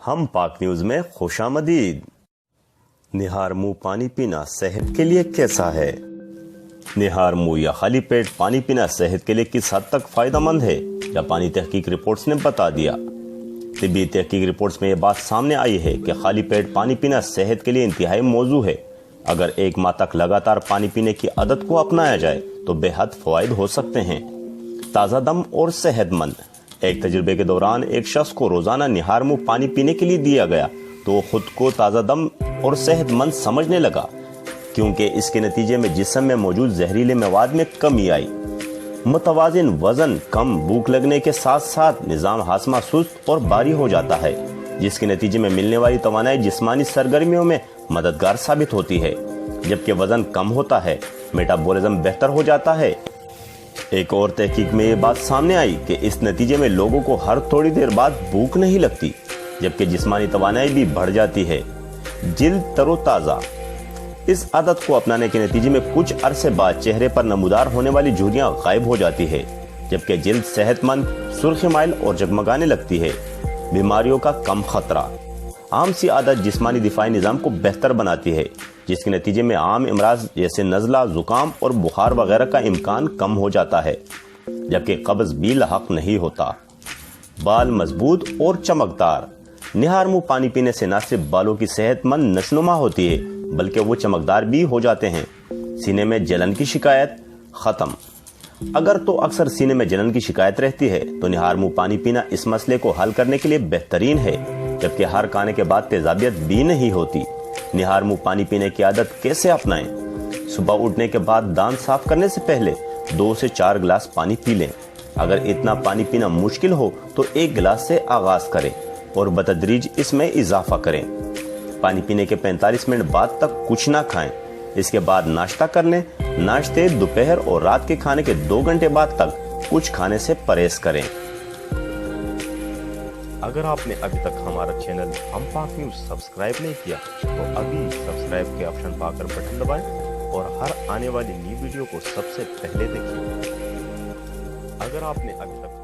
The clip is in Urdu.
ہم پاک نیوز میں خوش آمدید۔ نہار منہ پانی پینا صحت کے لیے کیسا ہے؟ نہار منہ یا خالی پیٹ پانی پینا صحت کے لیے کس حد تک فائدہ مند ہے؟ جاپانی تحقیق رپورٹس نے بتا دیا۔ طبی تحقیق رپورٹس میں یہ بات سامنے آئی ہے کہ خالی پیٹ پانی پینا صحت کے لیے انتہائی موضوع ہے۔ اگر 1 ماہ تک لگاتار پانی پینے کی عادت کو اپنایا جائے تو بے حد فوائد ہو سکتے ہیں۔ تازہ دم اور صحت مند۔ ایک تجربے کے دوران ایک شخص کو روزانہ نہار منہ پانی پینے کے لیے دیا گیا تو وہ خود کو تازہ دم اور صحت مند سمجھنے لگا، کیونکہ اس کے نتیجے میں جسم میں موجود زہریلے مواد میں کمی آئی۔ متوازن وزن، کم بھوک لگنے کے ساتھ ساتھ نظام ہاضمہ سست اور بھاری ہو جاتا ہے، جس کے نتیجے میں ملنے والی توانائی جسمانی سرگرمیوں میں مددگار ثابت ہوتی ہے، جبکہ وزن کم ہوتا ہے، میٹابولزم بہتر ہو جاتا ہے۔ ایک اور تحقیق میں یہ بات سامنے آئی کہ اس نتیجے میں لوگوں کو ہر تھوڑی دیر بعد بھوک نہیں لگتی، جبکہ جسمانی توانائی بھی بڑھ جاتی ہے۔ جلد تر و تازہ۔ اس عادت کو اپنانے کے نتیجے میں کچھ عرصے بعد چہرے پر نمودار ہونے والی جھریاں غائب ہو جاتی ہے، جبکہ جلد صحت مند، سرخی مائل اور جگمگانے لگتی ہے۔ بیماریوں کا کم خطرہ۔ عام سی عادت جسمانی دفاعی نظام کو بہتر بناتی ہے، جس کے نتیجے میں عام امراض جیسے نزلہ، زکام اور بخار وغیرہ کا امکان کم ہو جاتا ہے، جبکہ قبض بھی لاحق نہیں ہوتا۔ بال مضبوط اور چمکدار۔ نہار منہ پانی پینے سے نہ صرف بالوں کی صحت مند نشوونما ہوتی ہے بلکہ وہ چمکدار بھی ہو جاتے ہیں۔ سینے میں جلن کی شکایت ختم۔ اگر تو اکثر سینے میں جلن کی شکایت رہتی ہے تو نہار منہ پانی پینا اس مسئلے کو حل کرنے کے لیے بہترین ہے، جبکہ ہر کھانے کے بعد تیزابیت بھی نہیں ہوتی۔ نہار منہ پانی پینے کی عادت کیسے اپنائیں؟ صبح اٹھنے کے بعد دانت صاف کرنے سے پہلے 2 سے 4 گلاس پانی پی لیں۔ اگر اتنا پانی پینا مشکل ہو تو 1 گلاس سے آغاز کریں اور بتدریج اس میں اضافہ کریں۔ پانی پینے کے 45 منٹ بعد تک کچھ نہ کھائیں۔ اس کے بعد ناشتہ کر لیں۔ ناشتے، دوپہر اور رات کے کھانے کے 2 گھنٹے بعد تک کچھ کھانے سے پرہیز کریں۔ اگر آپ نے ابھی تک ہمارا چینل ہم پاک نیوز سبسکرائب نہیں کیا تو ابھی سبسکرائب کے آپشن پا کر بٹن دبائیں اور ہر آنے والی نئی ویڈیو کو سب سے پہلے دیکھیں۔ اگر آپ نے ابھی تک